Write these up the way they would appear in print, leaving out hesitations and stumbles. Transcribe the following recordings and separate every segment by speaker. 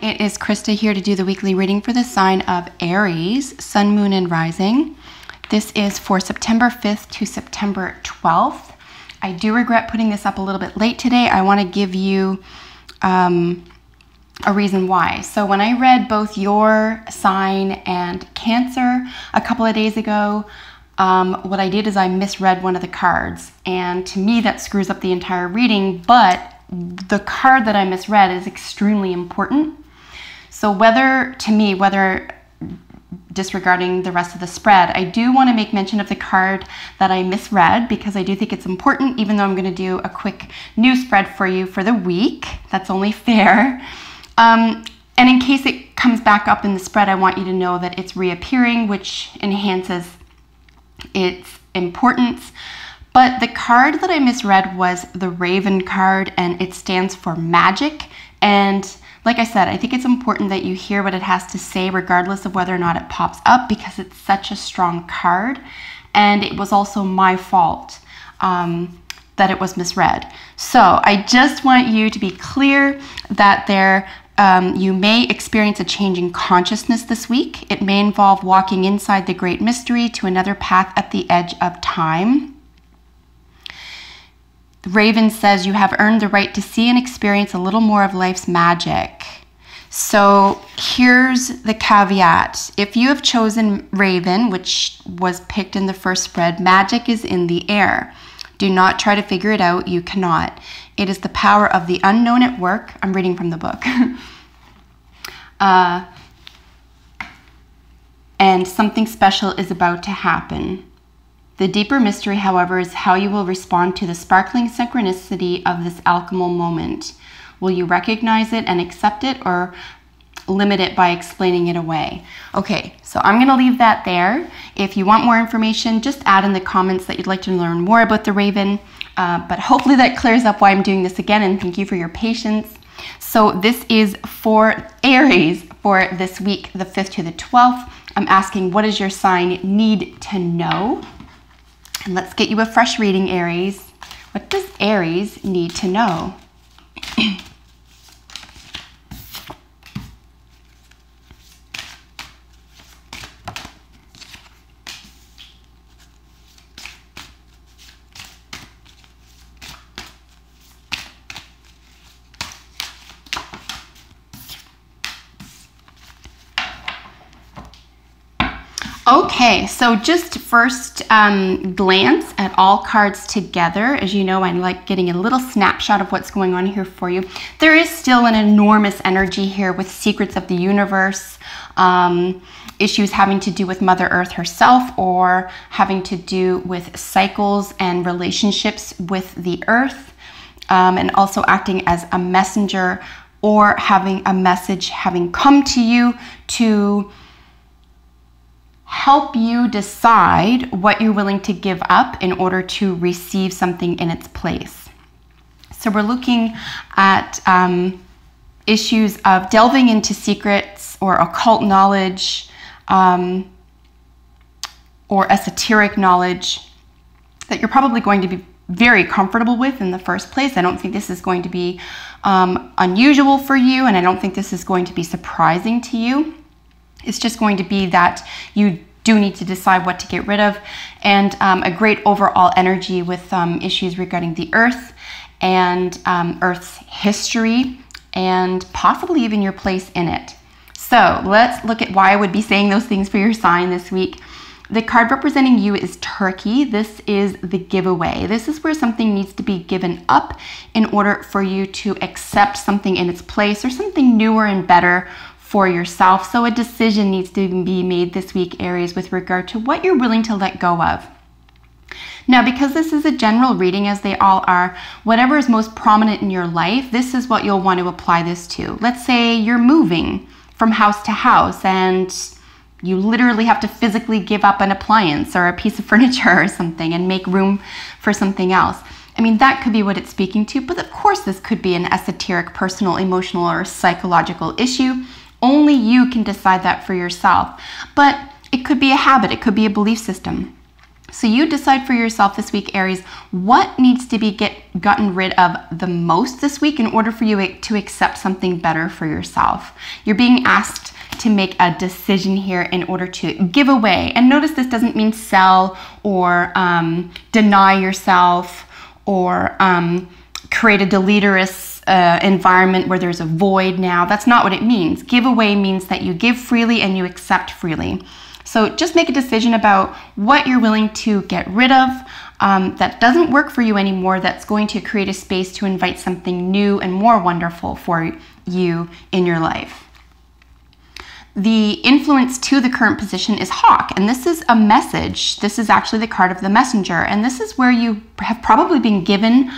Speaker 1: it is Krista here to do the weekly reading for the sign of Aries, Sun, Moon, and Rising. This is for September 5th to September 12th. I do regret putting this up a little bit late today. I want to give you a reason why. So when I read both your sign and Cancer a couple of days ago, what I did is I misread one of the cards. And to me, that screws up the entire reading, but the card that I misread is extremely important. So whether disregarding the rest of the spread, I do want to make mention of the card that I misread because I do think it's important, even though I'm going to do a quick new spread for you for the week. That's only fair. And in case it comes back up in the spread, I want you to know that it's reappearing, which enhances its importance. But the card that I misread was the Raven card, and it stands for magic. And like I said, I think it's important that you hear what it has to say regardless of whether or not it pops up, because it's such a strong card. And it was also my fault that it was misread. So I just want you to be clear that you may experience a change in consciousness this week. It may involve walking inside the great mystery to another path at the edge of time. The Raven says you have earned the right to see and experience a little more of life's magic. So here's the caveat. If you have chosen Raven, which was picked in the first spread, magic is in the air. Do not try to figure it out. You cannot. It is the power of the unknown at work. I'm reading from the book. And something special is about to happen. The deeper mystery, however, is how you will respond to the sparkling synchronicity of this alchemical moment. Will you recognize it and accept it, or limit it by explaining it away? Okay, so I'm going to leave that there. If you want more information, just add in the comments that you'd like to learn more about the Raven. But hopefully that clears up why I'm doing this again, and thank you for your patience. So this is for Aries for this week, the 5th to the 12th. I'm asking, what does your sign need to know? And let's get you a fresh reading, Aries. What does Aries need to know? Okay, so just first glance at all cards together. As you know, I like getting a little snapshot of what's going on here for you. There is still an enormous energy here with secrets of the universe, issues having to do with Mother Earth herself, or having to do with cycles and relationships with the earth, and also acting as a messenger, or having a message having come to you to help you decide what you're willing to give up in order to receive something in its place. So we're looking at issues of delving into secrets or occult knowledge or esoteric knowledge that you're probably going to be very comfortable with in the first place. I don't think this is going to be unusual for you, and I don't think this is going to be surprising to you. It's just going to be that you do need to decide what to get rid of, and a great overall energy with issues regarding the earth and Earth's history and possibly even your place in it. So let's look at why I would be saying those things for your sign this week. The card representing you is Turkey. This is the giveaway. This is where something needs to be given up in order for you to accept something in its place or something newer and better for yourself. So a decision needs to be made this week, Aries, with regard to what you're willing to let go of. Now, because this is a general reading, as they all are, whatever is most prominent in your life, this is what you'll want to apply this to. Let's say you're moving from house to house and you literally have to physically give up an appliance or a piece of furniture or something and make room for something else. I mean, that could be what it's speaking to, but of course this could be an esoteric, personal, emotional, or psychological issue. Only you can decide that for yourself. But it could be a habit, it could be a belief system. So you decide for yourself this week, Aries, what needs to be gotten rid of the most this week in order for you to accept something better for yourself. You're being asked to make a decision here in order to give away. And notice this doesn't mean sell or deny yourself or create a deleterious environment where there's a void now. That's not what it means. Give away means that you give freely and you accept freely. So just make a decision about what you're willing to get rid of that doesn't work for you anymore, that's going to create a space to invite something new and more wonderful for you in your life. The influence to the current position is Hawk, and this is a message. This is actually the card of the messenger, and this is where you have probably been given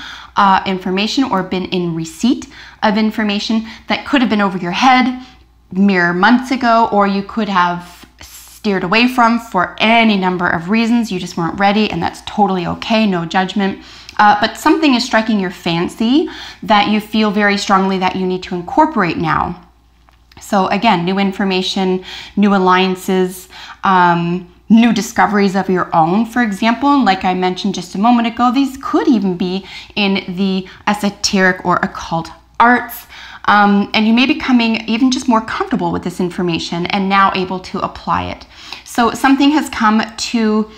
Speaker 1: information or been in receipt of information that could have been over your head mere months ago, or you could have steered away from for any number of reasons. You just weren't ready, and that's totally okay, no judgment. But something is striking your fancy that you feel very strongly that you need to incorporate now. So again, new information, new alliances, new discoveries of your own, for example. Like I mentioned just a moment ago, these could even be in the esoteric or occult arts. And you may be becoming even just more comfortable with this information and now able to apply it. So something has come to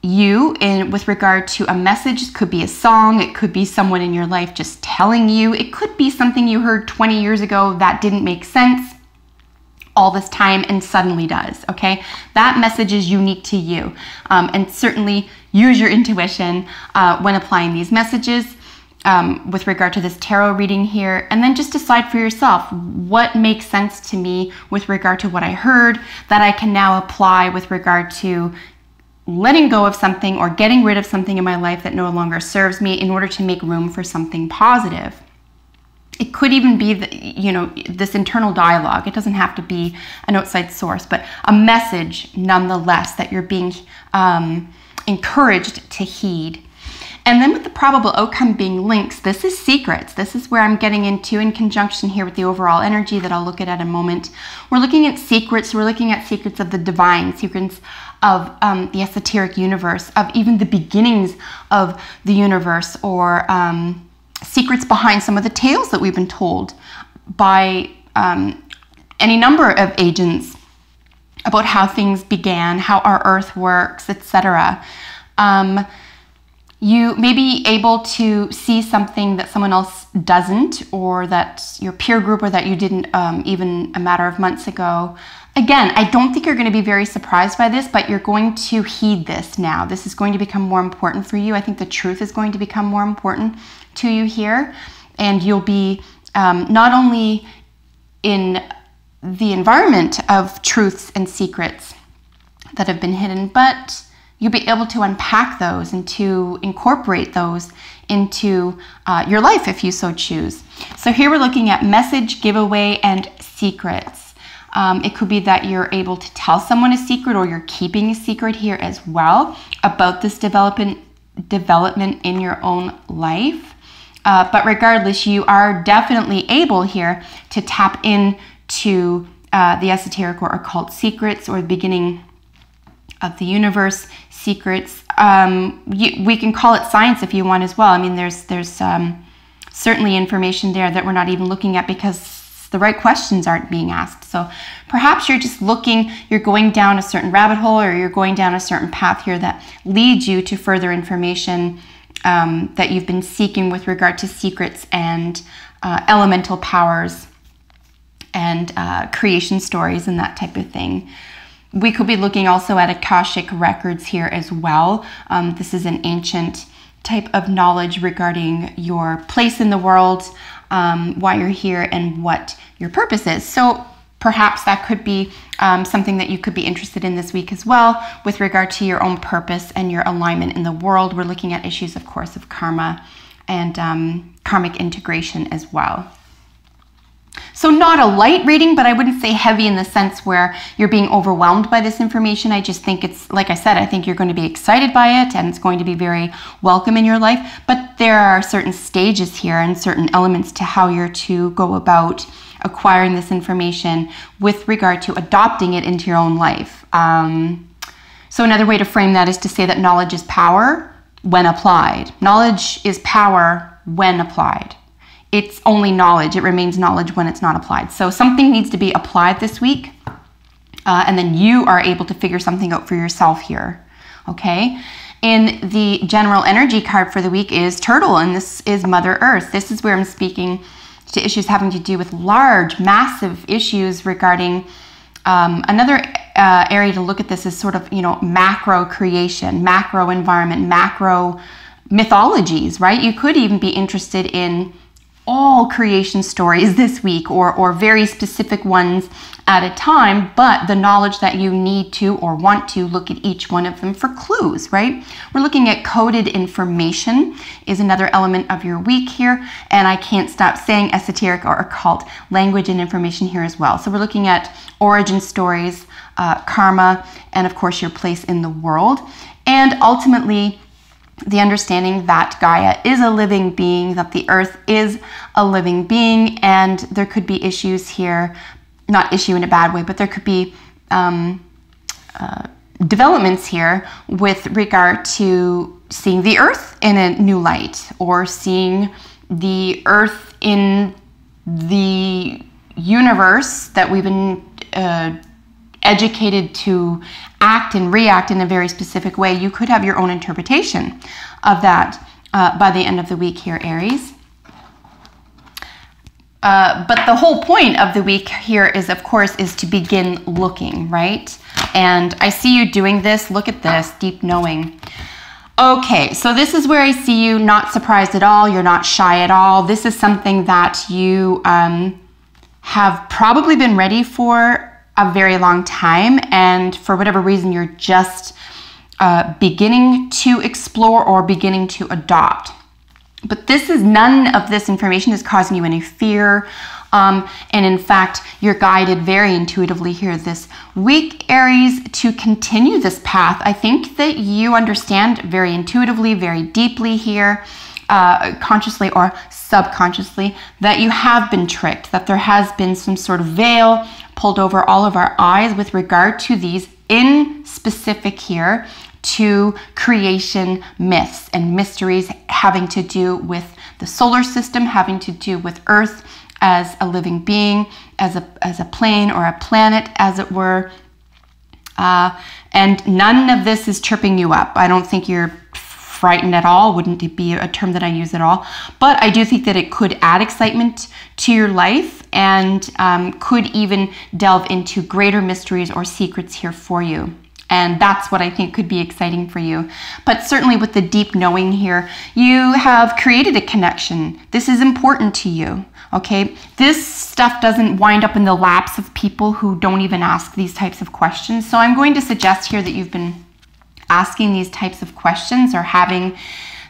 Speaker 1: you with regard to a message. It could be a song, it could be someone in your life just telling you, it could be something you heard 20 years ago that didn't make sense all this time and suddenly does, okay? That message is unique to you. And certainly use your intuition when applying these messages with regard to this tarot reading here, and then just decide for yourself what makes sense to me with regard to what I heard that I can now apply with regard to letting go of something or getting rid of something in my life that no longer serves me in order to make room for something positive. It could even be, this internal dialogue. It doesn't have to be an outside source, but a message nonetheless that you're being encouraged to heed. And then with the probable outcome being links, this is secrets. This is where I'm getting into in conjunction here with the overall energy that I'll look at in a moment. We're looking at secrets. We're looking at secrets of the divine, secrets of the esoteric universe, of even the beginnings of the universe, or secrets behind some of the tales that we've been told by any number of agents about how things began, how our earth works, etc. You may be able to see something that someone else doesn't, or that your peer group, or that you didn't even a matter of months ago. Again, I don't think you're going to be very surprised by this, but you're going to heed this now. This is going to become more important for you. I think the truth is going to become more important to you here, and you'll be not only in the environment of truths and secrets that have been hidden, but you'll be able to unpack those and to incorporate those into your life if you so choose. So here we're looking at message, giveaway, and secrets. It could be that you're able to tell someone a secret, or you're keeping a secret here as well about this development in your own life. But regardless, you are definitely able here to tap into the esoteric or occult secrets, or the beginning of the universe secrets. We can call it science if you want as well. I mean, there's certainly information there that we're not even looking at because the right questions aren't being asked. So perhaps you're just you're going down a certain rabbit hole, or you're going down a certain path here that leads you to further information that you've been seeking with regard to secrets and elemental powers and creation stories and that type of thing. We could be looking also at Akashic records here as well. This is an ancient type of knowledge regarding your place in the world, why you're here, and what your purpose is. So perhaps that could be something that you could be interested in this week as well with regard to your own purpose and your alignment in the world. We're looking at issues, of course, of karma and karmic integration as well. So not a light reading, but I wouldn't say heavy in the sense where you're being overwhelmed by this information. I just think it's, like I said, I think you're going to be excited by it, and it's going to be very welcome in your life. But there are certain stages here and certain elements to how you're to go about acquiring this information with regard to adopting it into your own life. So another way to frame that is to say that knowledge is power when applied. Knowledge is power when applied. It's only knowledge. It remains knowledge when it's not applied. So something needs to be applied this week, and then you are able to figure something out for yourself here, okay? In the general energy card for the week is Turtle, and this is Mother Earth. This is where I'm speaking to issues having to do with large, massive issues regarding another area to look at this is sort of, you know, macro creation, macro environment, macro mythologies, right? You could even be interested in all creation stories this week, or very specific ones at a time, but the knowledge that you need to or want to look at each one of them for clues, right? We're looking at coded information is another element of your week here, and I can't stop saying esoteric or occult language and information here as well. So we're looking at origin stories, karma, and of course your place in the world, and ultimately the understanding that Gaia is a living being, that the earth is a living being, and there could be issues here, not issue in a bad way, but there could be developments here with regard to seeing the earth in a new light, or seeing the earth in the universe that we've been educated to act and react in a very specific way. You could have your own interpretation of that by the end of the week here, Aries. But the whole point of the week here is, of course, is to begin looking, right? And I see you doing this. Look at this, deep knowing. Okay, so this is where I see you not surprised at all. You're not shy at all. This is something that you have probably been ready for a very long time, and for whatever reason you're just beginning to explore or beginning to adopt. But none of this information is causing you any fear, and in fact you're guided very intuitively here this week, Aries, to continue this path. I think that you understand very intuitively, very deeply here, consciously or subconsciously, that you have been tricked, that there has been some sort of veil pulled over all of our eyes with regard to these, in specific here, to creation myths and mysteries having to do with the solar system, having to do with Earth as a living being, as a plane or a planet, as it were. And none of this is tripping you up. I don't think you're frightened at all. Wouldn't it be a term that I use at all? But I do think that it could add excitement to your life, and could even delve into greater mysteries or secrets here for you. And that's what I think could be exciting for you. But certainly with the deep knowing here, you have created a connection. This is important to you, okay? This stuff doesn't wind up in the laps of people who don't even ask these types of questions. So I'm going to suggest here that you've been asking these types of questions or having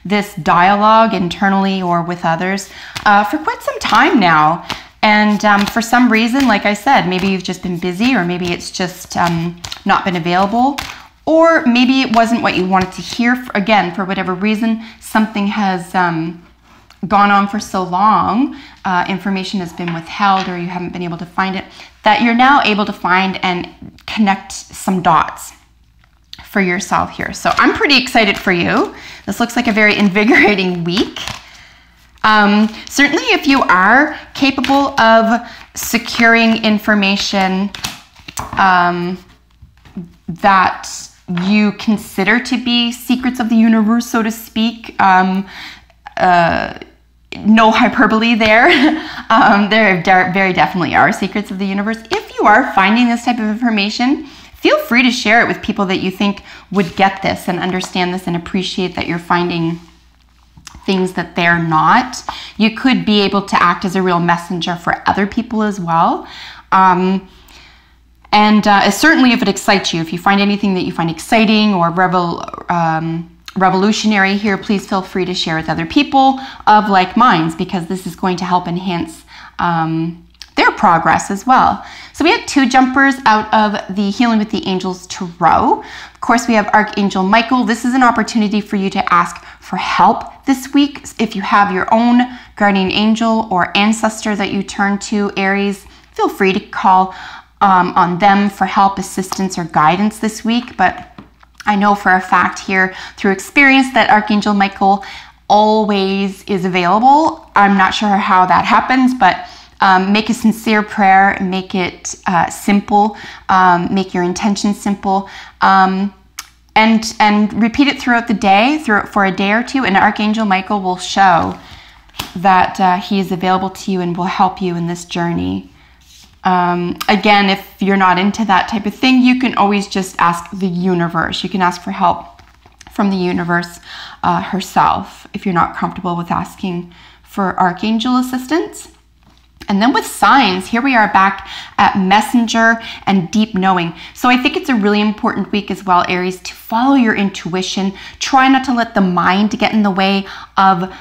Speaker 1: this dialogue internally or with others for quite some time now. And for some reason, like I said, maybe you've just been busy, or maybe it's just not been available, or maybe it wasn't what you wanted to hear. Again, for whatever reason, something has gone on for so long, information has been withheld, or you haven't been able to find it, that you're now able to find and connect some dots for yourself here. So I'm pretty excited for you. This looks like a very invigorating week. Certainly if you are capable of securing information that you consider to be secrets of the universe, so to speak, no hyperbole there. There very definitely are secrets of the universe. If you are finding this type of information, feel free to share it with people that you think would get this and understand this and appreciate that you're finding things that they're not. You could be able to act as a real messenger for other people as well. Certainly if it excites you, if you find anything that you find exciting or revolutionary here, please feel free to share with other people of like minds, because this is going to help enhance their progress as well. So we had 2 jumpers out of the Healing with the Angels Tarot. Of course, we have Archangel Michael. This is an opportunity for you to ask for help this week. If you have your own guardian angel or ancestor that you turn to, Aries, feel free to call on them for help, assistance, or guidance this week. But I know for a fact here through experience that Archangel Michael always is available. I'm not sure how that happens, but make a sincere prayer, make it simple, make your intention simple, and repeat it throughout the day, for a day or two, and Archangel Michael will show that he is available to you and will help you in this journey. Again, if you're not into that type of thing, you can always just ask the universe. You can ask for help from the universe herself if you're not comfortable with asking for archangel assistance. And then with signs, here we are back at messenger and deep knowing. So I think it's a really important week as well, Aries, to follow your intuition. Try not to let the mind get in the way of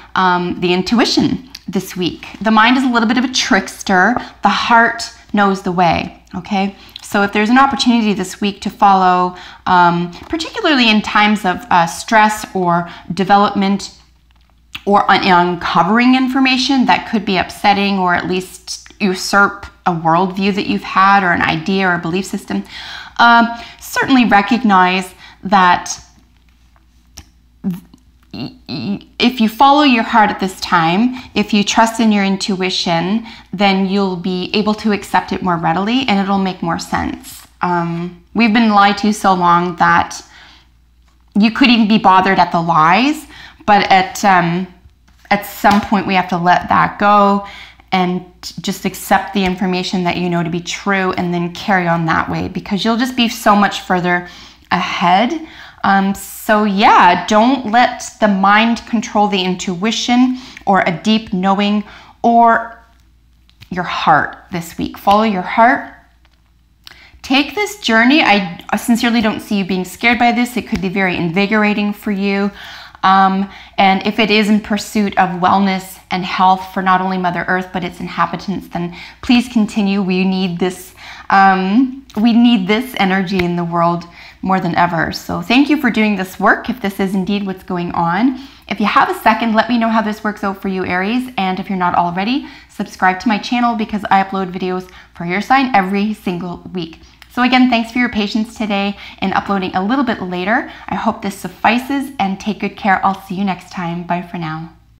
Speaker 1: the intuition this week. The mind is a little bit of a trickster. The heart knows the way, okay? So if there's an opportunity this week to follow, particularly in times of stress or development, or uncovering information that could be upsetting or at least usurp a worldview that you've had or an idea or a belief system, certainly recognize that if you follow your heart at this time, if you trust in your intuition, then you'll be able to accept it more readily and it'll make more sense. We've been lied to so long that you couldn't even be bothered at the lies, but at some point we have to let that go and just accept the information that you know to be true and then carry on that way, because you'll just be so much further ahead. So yeah, don't let the mind control the intuition or a deep knowing or your heart this week. Follow your heart. Take this journey. I sincerely don't see you being scared by this. It could be very invigorating for you. And if it is in pursuit of wellness and health for not only Mother Earth, but its inhabitants, then please continue. We need this energy in the world more than ever. So thank you for doing this work, if this is indeed what's going on. If you have a second, let me know how this works out for you, Aries. And if you're not already, subscribe to my channel because I upload videos for your sign every single week. So again, thanks for your patience today in uploading a little bit later. I hope this suffices and take good care. I'll see you next time. Bye for now.